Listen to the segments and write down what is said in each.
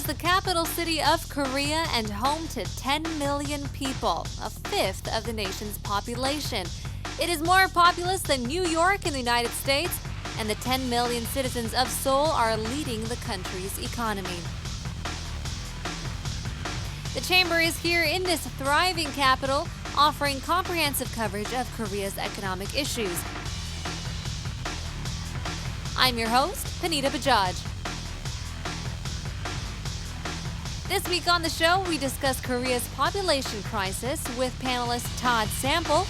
is the capital city of Korea and home to 10 million people, a fifth of the nation's population. It is more populous than New York in the United States, and the 10 million citizens of Seoul are leading the country's economy. The Chamber is here in this thriving capital, offering comprehensive coverage of Korea's economic issues. I'm your host, Panita Bajaj. This week on the show, we discuss Korea's population crisis with panelist Todd Sample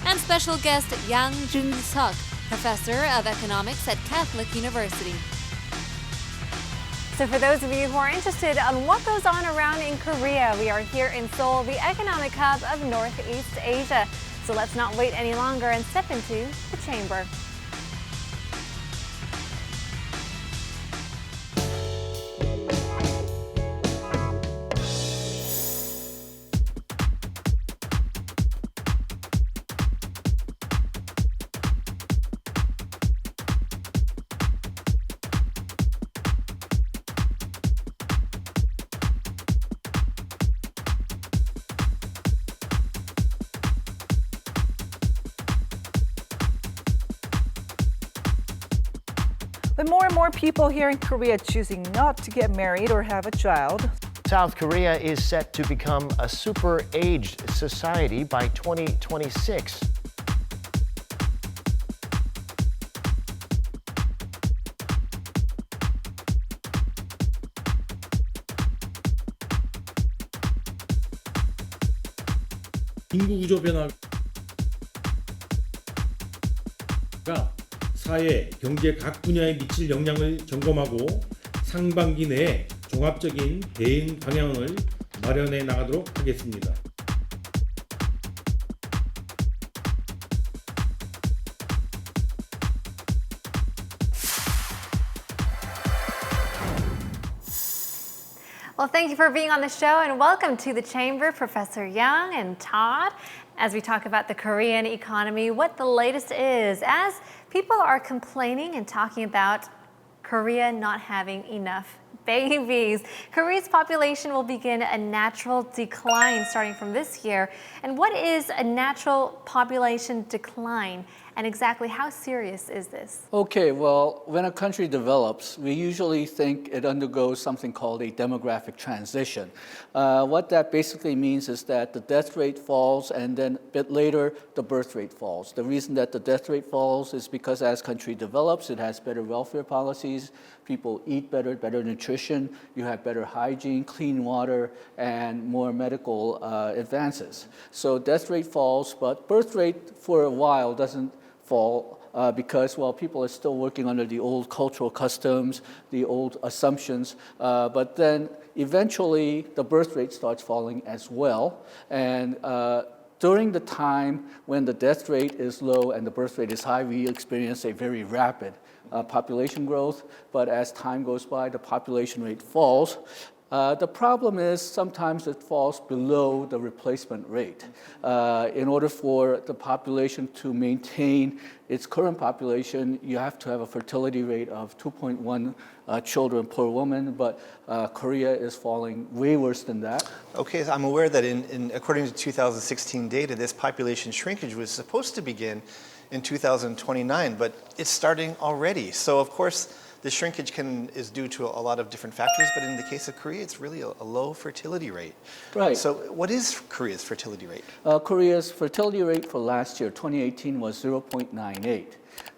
and special guest Yang Jun-suk, professor of economics at Catholic University. So for those of you who are interested on what goes on around in Korea, we are here in Seoul, the economic hub of Northeast Asia. So let's not wait any longer and step into the chamber. With more and more people here in Korea choosing not to get married or have a child, South Korea is set to become a super-aged society by 2026. 인구 구조 변화가 사회, 경제 각 분야에 미칠 영향을 점검하고 상반기 내에 종합적인 대응 방향을 마련해 나가도록 하겠습니다. Well, thank you for being on the show and welcome to the Chamber, Professor Yang and Todd, as we talk about the Korean economy, what the latest is, as people are complaining and talking about Korea not having enough babies. Korea's population will begin a natural decline starting from this year. And what is a natural population decline? And exactly how serious is this? Okay, well, when a country develops, we usually think it undergoes something called a demographic transition. What that basically means is that the death rate falls and then a bit later, the birth rate falls. The reason that the death rate falls is because as country develops, it has better welfare policies, people eat better, better nutrition, you have better hygiene, clean water, and more medical advances. So death rate falls, but birth rate for a while doesn't fall because, well, people are still working under the old cultural customs, the old assumptions, but then eventually the birth rate starts falling as well. And during the time when the death rate is low and the birth rate is high, we experience a very rapid population growth, but as time goes by, the population rate falls. The problem is sometimes it falls below the replacement rate. In order for the population to maintain its current population, you have to have a fertility rate of 2.1 children per woman, but Korea is falling way worse than that. Okay, so I'm aware that according to 2016 data, this population shrinkage was supposed to begin in 2029, but it's starting already. So of course, the shrinkage is due to a lot of different factors, but in the case of Korea, it's really a low fertility rate. Right. So what is Korea's fertility rate? Korea's fertility rate for last year, 2018, was 0.98.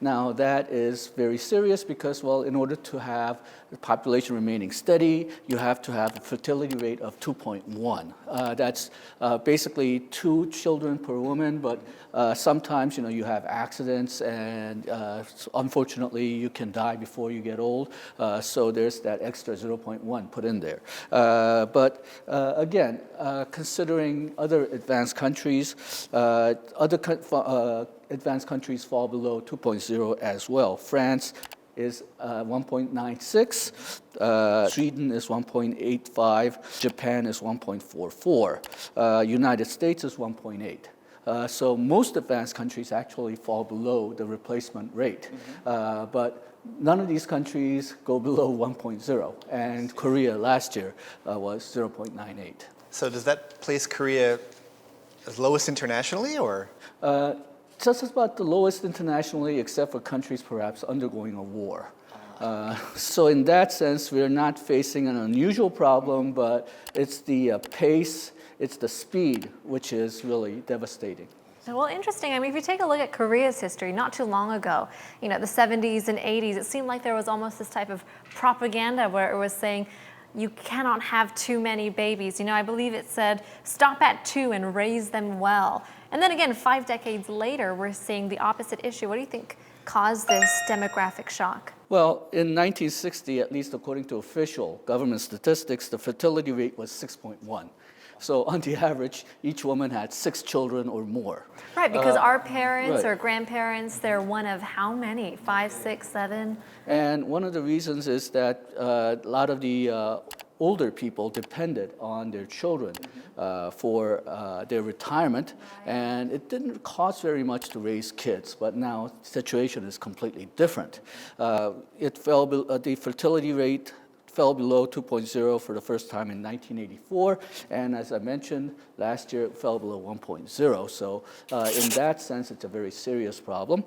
Now that is very serious because, well, in order to have the population remaining steady, you have to have a fertility rate of 2.1. That's basically 2 children per woman, but sometimes, you have accidents and unfortunately you can die before you get old. So there's that extra 0.1 put in there. But again, considering other advanced countries, advanced countries fall below 2.0 as well. France is 1.96, Sweden is 1.85, Japan is 1.44, United States is 1.8. So most advanced countries actually fall below the replacement rate. But none of these countries go below 1.0, and Korea last year was 0.98. So does that place Korea as lowest internationally, or? Just about the lowest internationally, except for countries perhaps undergoing a war. So in that sense, we're not facing an unusual problem, but it's the pace, it's the speed, which is really devastating. Well, interesting. I mean, if you take a look at Korea's history, not too long ago, the 70s and 80s, it seemed like there was almost this type of propaganda where it was saying, you cannot have too many babies. I believe it said, stop at 2 and raise them well. And then again, 5 decades later, we're seeing the opposite issue. What do you think caused this demographic shock? Well, in 1960, at least according to official government statistics, the fertility rate was 6.1. So on the average, each woman had 6 children or more. Right, because our parents right. or grandparents, they're one of how many? 5, 6, 7? And one of the reasons is that a lot of the older people depended on their children for their retirement, and it didn't cost very much to raise kids, but now the situation is completely different. The fertility rate fell below 2.0 for the first time in 1984, and as I mentioned, last year it fell below 1.0. So in that sense, it's a very serious problem.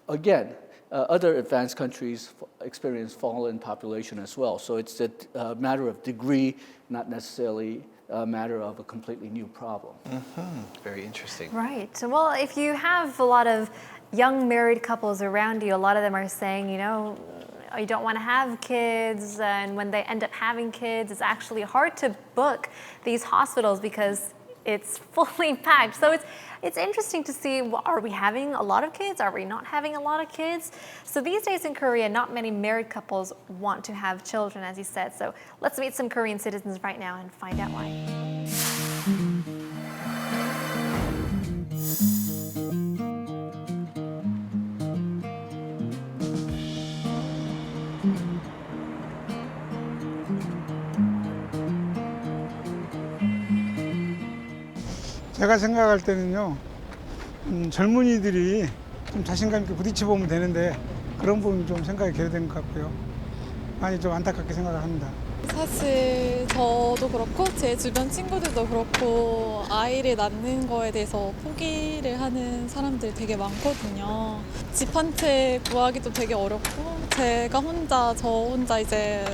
Again, other advanced countries experience fall in population as well. So it's a matter of degree, not necessarily a matter of a completely new problem. Very interesting. Right. Well, if you have a lot of young married couples around you, a lot of them are saying, you don't want to have kids, and when they end up having kids, it's actually hard to book these hospitals because it's fully packed. So it's interesting to see, are we having a lot of kids? Are we not having a lot of kids? So these days in Korea, not many married couples want to have children, as you said. So let's meet some Korean citizens right now and find out why. 제가 생각할 때는요, 젊은이들이 좀 자신감 있게 부딪혀보면 되는데 그런 부분이 좀 생각이 계류된 것 같고요. 많이 좀 안타깝게 생각을 합니다. 사실 저도 그렇고 제 주변 친구들도 그렇고 아이를 낳는 거에 대해서 포기를 하는 사람들이 되게 많거든요. 집 한 채 구하기도 되게 어렵고 저 혼자 이제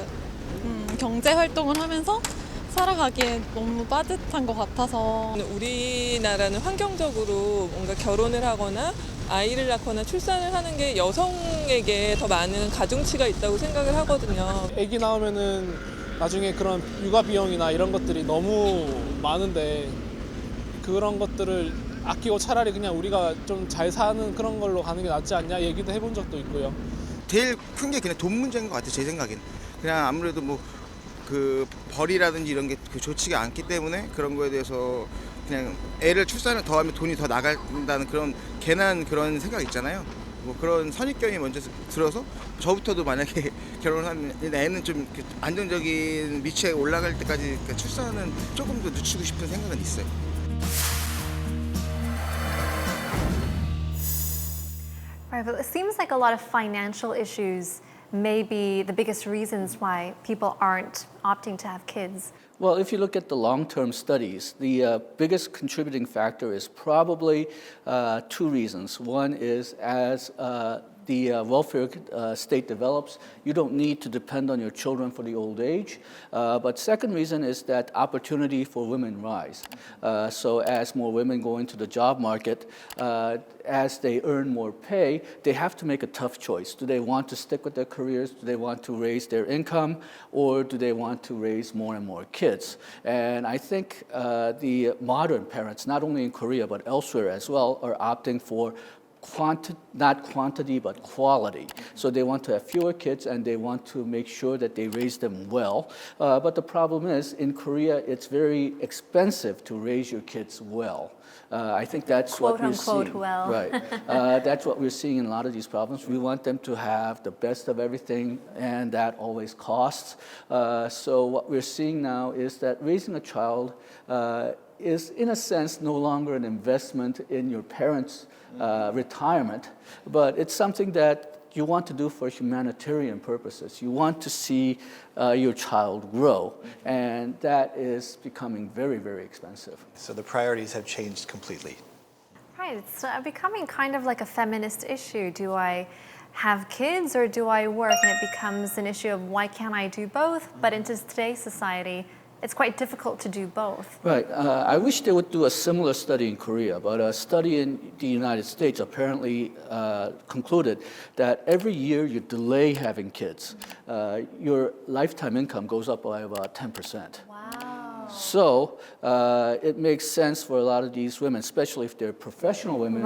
경제 활동을 하면서 살아가기에 너무 빠듯한 것 같아서. 우리나라는 환경적으로 뭔가 결혼을 하거나 아이를 낳거나 출산을 하는 게 여성에게 더 많은 가중치가 있다고 생각을 하거든요. 아기 나오면은 나중에 그런 육아 비용이나 이런 것들이 너무 많은데 그런 것들을 아끼고 차라리 그냥 우리가 좀 잘 사는 그런 걸로 가는 게 낫지 않냐 얘기도 해본 적도 있고요. 제일 큰 게 그냥 돈 문제인 것 같아요, 제 생각엔. 그냥 아무래도 그 벌이라든지 이런 게 좋지가 않기 때문에 그런 거에 대해서 그냥 애를 출산을 더 하면 돈이 더 나간다는 그런 괜한 그런 생각 있잖아요. 그런 선입견이 먼저 들어서 저부터도 만약에 결혼하면 애는 좀 안정적인 위치에 올라갈 때까지 출산은 조금 더 늦추고 싶은 생각은 있어요. Right, but it seems like a lot of financial issues may be the biggest reasons why people aren't opting to have kids. Well, if you look at the long-term studies, the biggest contributing factor is probably 2 reasons. One is as the welfare state develops, you don't need to depend on your children for the old age. But second reason is that opportunity for women rise. So as more women go into the job market, as they earn more pay, they have to make a tough choice. Do they want to stick with their careers? Do they want to raise their income? Or do they want to raise more and more kids? And I think the modern parents, not only in Korea but elsewhere as well, are opting for not quantity but quality. So they want to have fewer kids and they want to make sure that they raise them well. But the problem is in Korea it's very expensive to raise your kids well. I think that's what we're seeing. Well. Right. That's what we're seeing in a lot of these problems. We want them to have the best of everything, and that always costs. So what we're seeing now is that raising a child is, in a sense, no longer an investment in your parents' retirement, but it's something that you want to do for humanitarian purposes. You want to see your child grow, and that is becoming very, very expensive. So the priorities have changed completely. Right, it's becoming kind of like a feminist issue. Do I have kids or do I work? And it becomes an issue of why can't I do both? But in today's society, it's quite difficult to do both. Right. I wish they would do a similar study in Korea, but a study in the United States apparently concluded that every year you delay having kids, your lifetime income goes up by about 10%. Wow. So it makes sense for a lot of these women, especially if they're professional women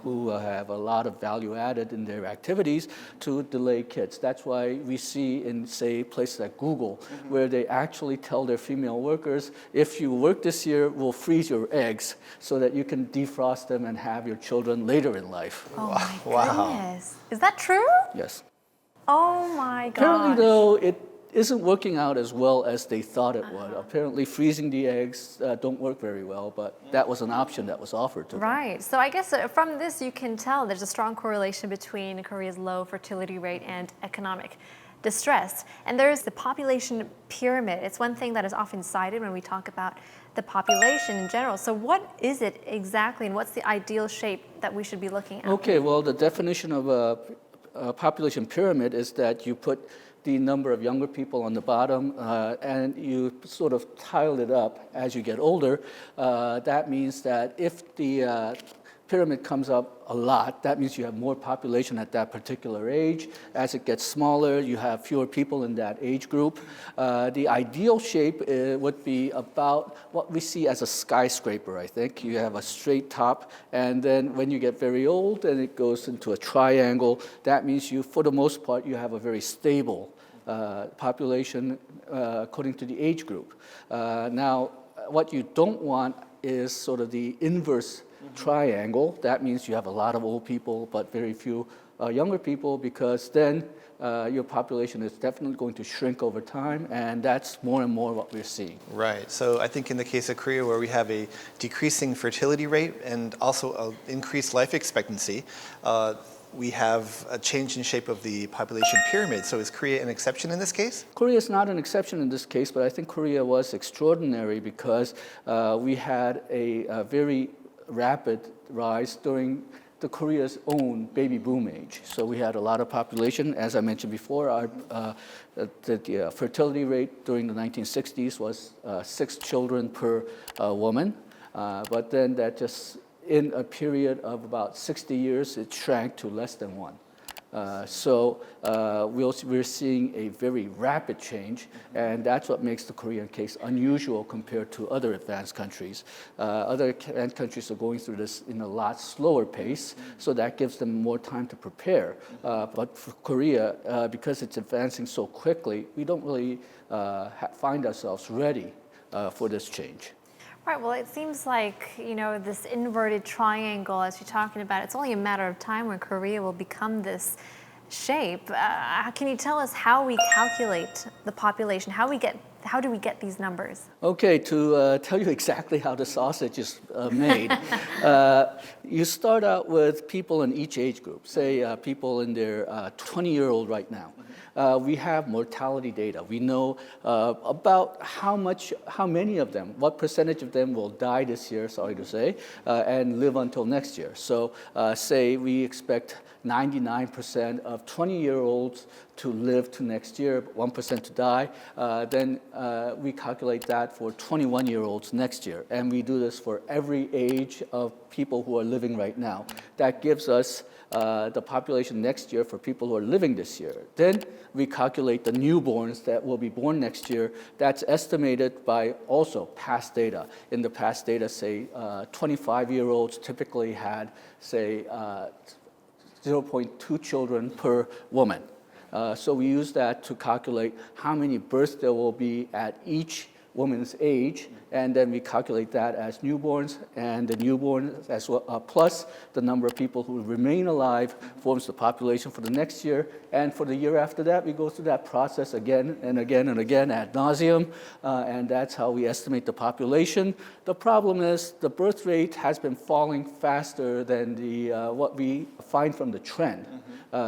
who have a lot of value added in their activities, to delay kids. That's why we see in, say, places like Google, where they actually tell their female workers, if you work this year, we'll freeze your eggs so that you can defrost them and have your children later in life. Oh my goodness. Is that true? Yes. Oh my gosh. Apparently, though, it isn't working out as well as they thought it would. Apparently, freezing the eggs don't work very well, but that was an option that was offered to them. Right. So I guess from this you can tell there's a strong correlation between Korea's low fertility rate and economic distress. And there's the population pyramid. It's one thing that is often cited when we talk about the population in general. So what is it exactly, and what's the ideal shape that we should be looking at? Okay, well, the definition of a population pyramid is that you put the number of younger people on the bottom, and you sort of tile it up as you get older. That means that if the pyramid comes up a lot, that means you have more population at that particular age. As it gets smaller, you have fewer people in that age group. The ideal shape would be about what we see as a skyscraper, I think. You have a straight top, and then when you get very old and it goes into a triangle, that means you, for the most part, you have a very stable population according to the age group. Now, what you don't want is sort of the inverse triangle. That means you have a lot of old people but very few younger people, because then your population is definitely going to shrink over time, and that's more and more what we're seeing. Right. So I think in the case of Korea, where we have a decreasing fertility rate and also an increased life expectancy, we have a change in shape of the population pyramid. So is Korea an exception in this case? Korea is not an exception in this case, but I think Korea was extraordinary because we had a very rapid rise during the Korea's own baby boom age. So we had a lot of population. As I mentioned before, the fertility rate during the 1960s was 6 children per woman. But then that just, in a period of about 60 years, it shrank to less than 1. So we're seeing a very rapid change, and that's what makes the Korean case unusual compared to other advanced countries. Other advanced countries are going through this in a lot slower pace, so that gives them more time to prepare. But for Korea, because it's advancing so quickly, we don't really find ourselves ready for this change. Right, well, it seems like, this inverted triangle, as you're talking about, it's only a matter of time when Korea will become this shape. Can you tell us how we calculate the population? How do we get these numbers? Okay, to tell you exactly how the sausage is made, you start out with people in each age group, say people in their 20-year-old right now. We have mortality data. We know about how many of them, what percentage of them will die this year, sorry to say, and live until next year. So say we expect 99% of 20-year-olds to live to next year, 1% to die, then we calculate that for 21-year-olds next year. And we do this for every age of people who are living right now. That gives us the population next year for people who are living this year. Then we calculate the newborns that will be born next year. That's estimated by also past data. In the past data, say 25-year-olds typically had, say, 0.2 children per woman. So we use that to calculate how many births there will be at each woman's age, and then we calculate that as newborns, and the newborns as well, plus the number of people who remain alive forms the population for the next year, and for the year after that, we go through that process again and again and again ad nauseum, and that's how we estimate the population. The problem is the birth rate has been falling faster than what we find from the trend,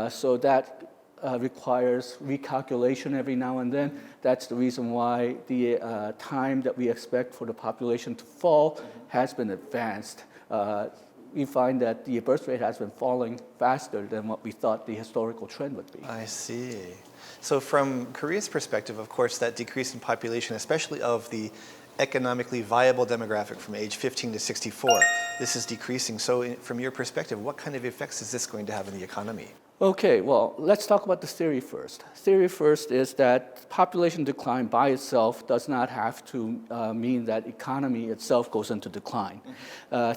so that requires recalculation every now and then. That's the reason why the time that we expect for the population to fall has been advanced. We find that the birth rate has been falling faster than what we thought the historical trend would be. I see. So from Korea's perspective, of course, that decrease in population, especially of the economically viable demographic from age 15 to 64, this is decreasing. So from your perspective, what kind of effects is this going to have in the economy? Okay, well, let's talk about the theory first. Theory first is that population decline by itself does not have to mean that economy itself goes into decline.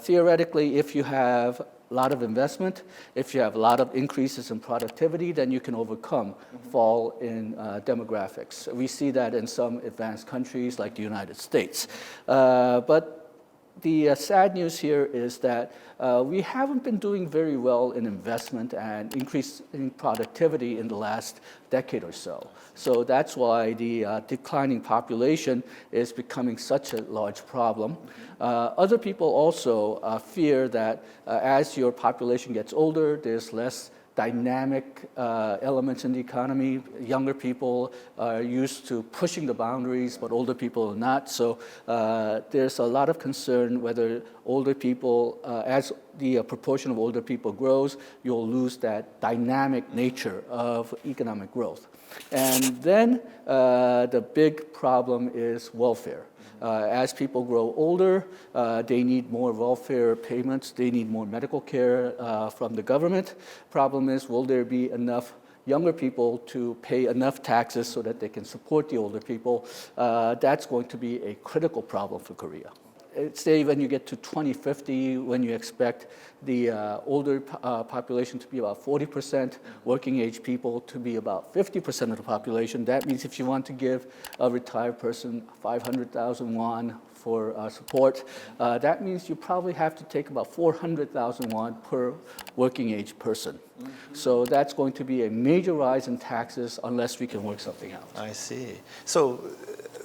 Theoretically, if you have a lot of investment, if you have a lot of increases in productivity, then you can overcome fall in demographics. We see that in some advanced countries like the United States. But the sad news here is that we haven't been doing very well in investment and increasing productivity in the last decade or so. So that's why the declining population is becoming such a large problem. Other people also fear that as your population gets older, there's less dynamic elements in the economy. Younger people are used to pushing the boundaries, but older people are not. So there's a lot of concern whether older people, as the proportion of older people grows, you'll lose that dynamic nature of economic growth. And then the big problem is welfare. As people grow older, they need more welfare payments, they need more medical care from the government. Problem is, will there be enough younger people to pay enough taxes so that they can support the older people? That's going to be a critical problem for Korea. Say when you get to 2050, when you expect the older population to be about 40%, working age people to be about 50% of the population, that means if you want to give a retired person 500,000 won for support, that means you probably have to take about 400,000 won per working age person. So that's going to be a major rise in taxes unless we can work something out. I see. So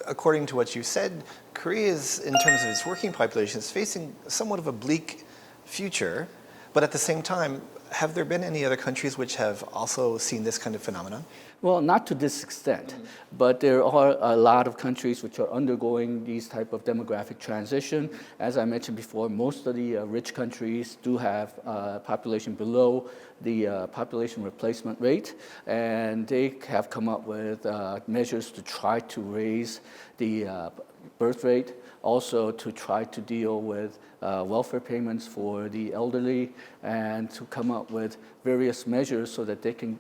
according to what you said, Korea is, in terms of its working population, is facing somewhat of a bleak future. But at the same time, have there been any other countries which have also seen this kind of phenomenon? Well, not to this extent, but there are a lot of countries which are undergoing these type of demographic transition. As I mentioned before, most of the rich countries do have population below the population replacement rate, and they have come up with measures to try to raise the birth rate, also to try to deal with welfare payments for the elderly, and to come up with various measures so that they can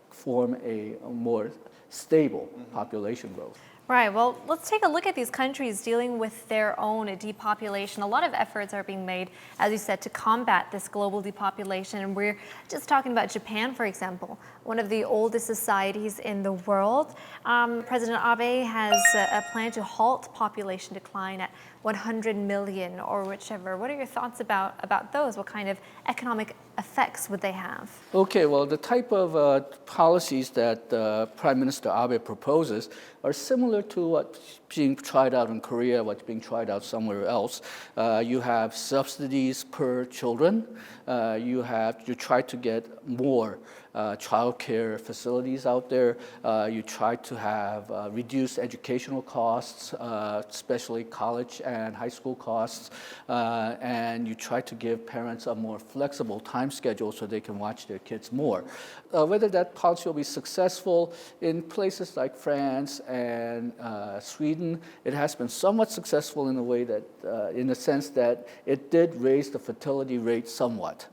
form a more stable population growth. Right, well, let's take a look at these countries dealing with their own depopulation. A lot of efforts are being made, as you said, to combat this global depopulation. And we're just talking about Japan, for example, one of the oldest societies in the world. President Abe has a plan to halt population decline at 100 million or whichever. What are your thoughts about those? What kind of economic effects would they have? Okay, well, the type of policies that Prime Minister Abe proposes are similar to what's being tried out in Korea, what's being tried out somewhere else. You have subsidies per children. You try to get more child care facilities out there. You try to have reduced educational costs, especially college and high school costs, and you try to give parents a more flexible time schedule so they can watch their kids more. Whether that policy will be successful in places like France and Sweden, it has been somewhat successful in a way that, in the sense that it did raise the fertility rate somewhat,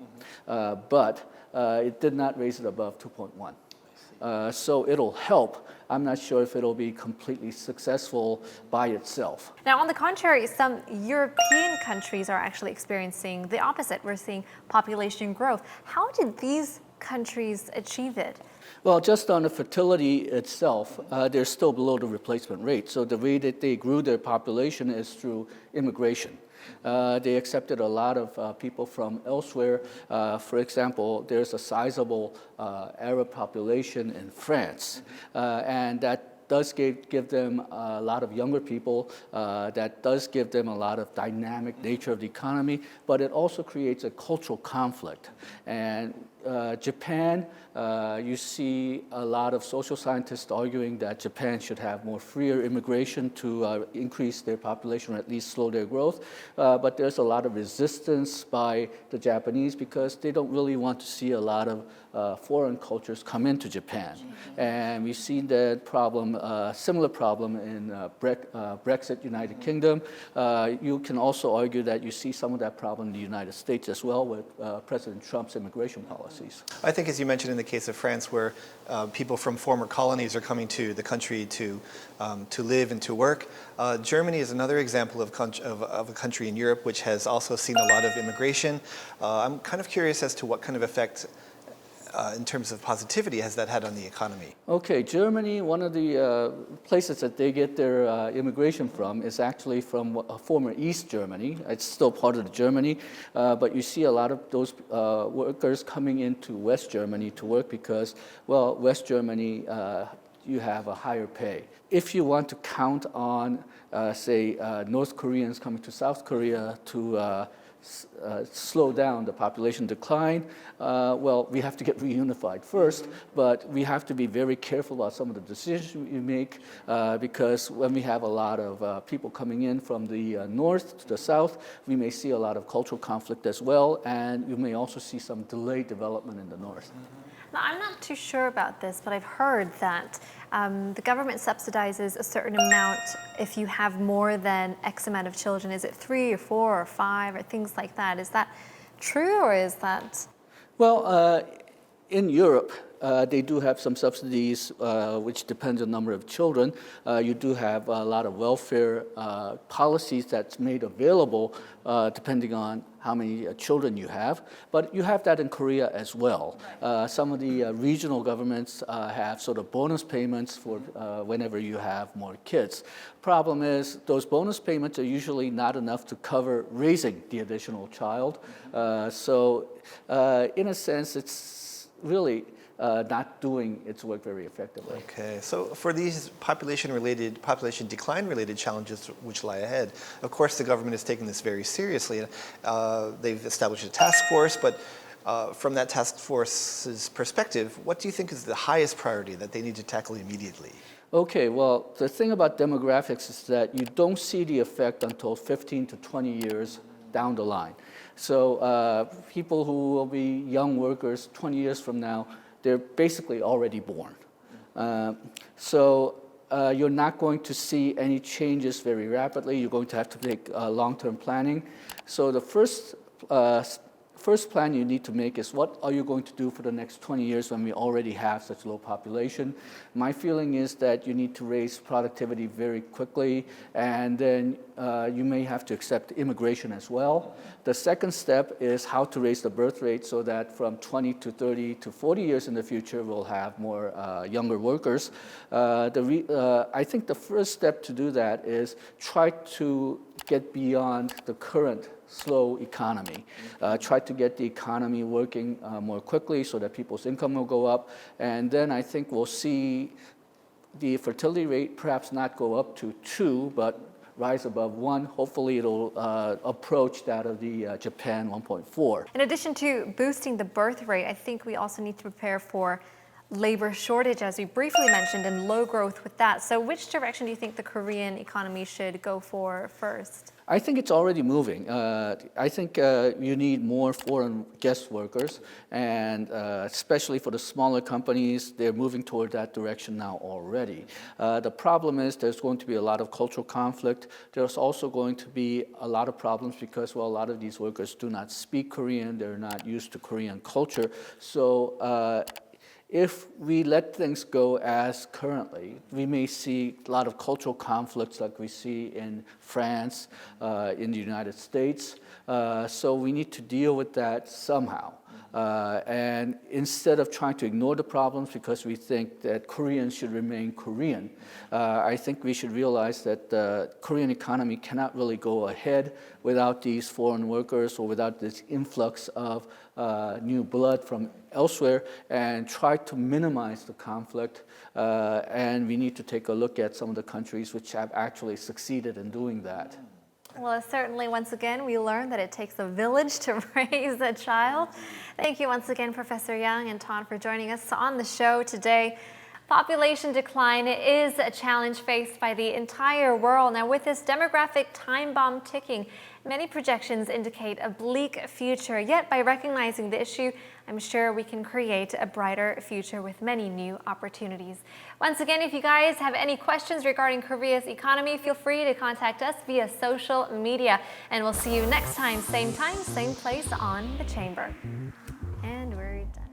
but it did not raise it above 2.1. So it'll help. I'm not sure if it'll be completely successful by itself. Now, on the contrary, some European countries are actually experiencing the opposite. We're seeing population growth. How did these countries achieve it? Well, just on the fertility itself, they're still below the replacement rate. So the way that they grew their population is through immigration. They accepted a lot of people from elsewhere. For example, there's a sizable Arab population in France, and that does give them a lot of younger people, that does give them a lot of dynamic nature of the economy, but it also creates a cultural conflict. And Japan, you see a lot of social scientists arguing that Japan should have more freer immigration to increase their population or at least slow their growth. But there's a lot of resistance by the Japanese because they don't really want to see a lot of foreign cultures come into Japan. And we've seen that problem, similar problem in Brexit, United Kingdom. You can also argue that you see some of that problem in the United States as well with President Trump's immigration policies. I think, as you mentioned in the case of France, where people from former colonies are coming to the country to live and to work, Germany is another example of a country in Europe which has also seen a lot of immigration. I'm kind of curious as to what kind of effect in terms of positivity has that had on the economy? Okay, Germany, one of the places that they get their immigration from is actually from former East Germany. It's still part of Germany, but you see a lot of those workers coming into West Germany to work because, well, West Germany, you have a higher pay. If you want to count on, say, North Koreans coming to South Korea to slow down the population decline, well, we have to get reunified first, but we have to be very careful about some of the decisions we make because when we have a lot of people coming in from the north to the south, we may see a lot of cultural conflict as well, and you may also see some delayed development in the north. Now, I'm not too sure about this, but I've heard that the government subsidizes a certain amount if you have more than X amount of children. Is it 3 or 4 or 5 or things like that? Is that true or is that? Well, in Europe, they do have some subsidies, which depends on the number of children. You do have a lot of welfare policies that's made available depending on how many children you have. But you have that in Korea as well. Some of the regional governments have sort of bonus payments for whenever you have more kids. Problem is, those bonus payments are usually not enough to cover raising the additional child. So in a sense, it's really not doing its work very effectively. Okay, so for these population decline-related challenges which lie ahead, of course the government is taking this very seriously. They've established a task force, but from that task force's perspective, what do you think is the highest priority that they need to tackle immediately? Okay, well, the thing about demographics is that you don't see the effect until 15 to 20 years down the line. So people who will be young workers 20 years from now, they're basically already born. So you're not going to see any changes very rapidly. You're going to have to make long-term planning. So the first plan you need to make is what are you going to do for the next 20 years when we already have such low population? My feeling is that you need to raise productivity very quickly, and then you may have to accept immigration as well. The second step is how to raise the birth rate so that from 20 to 30 to 40 years in the future, we'll have more younger workers. I think the first step to do that is try to get beyond the current slow economy. Try to get the economy working more quickly so that people's income will go up. And then I think we'll see the fertility rate perhaps not go up to 2, but rise above 1. Hopefully it'll approach that of the Japan 1.4. In addition to boosting the birth rate, I think we also need to prepare for labor shortage, as we briefly mentioned, and low growth with that. So which direction do you think the Korean economy should go for first? I think it's already moving. I think you need more foreign guest workers, and especially for the smaller companies, they're moving toward that direction now already. The problem is there's going to be a lot of cultural conflict. There's also going to be a lot of problems because, well, a lot of these workers do not speak Korean. They're not used to Korean culture. So if we let things go as currently, we may see a lot of cultural conflicts like we see in France, in the United States. So we need to deal with that somehow. And instead of trying to ignore the problems because we think that Koreans should remain Korean, I think we should realize that the Korean economy cannot really go ahead without these foreign workers or without this influx of new blood from elsewhere, and try to minimize the conflict. And we need to take a look at some of the countries which have actually succeeded in doing that. Well, certainly, once again, we learned that it takes a village to raise a child. Thank you once again, Professor Yang and Todd, for joining us on the show today. Population decline is a challenge faced by the entire world. Now, with this demographic time bomb ticking, many projections indicate a bleak future. Yet, by recognizing the issue, I'm sure we can create a brighter future with many new opportunities. Once again, if you guys have any questions regarding Korea's economy, feel free to contact us via social media. And we'll see you next time, same place on The Chamber. And we're done.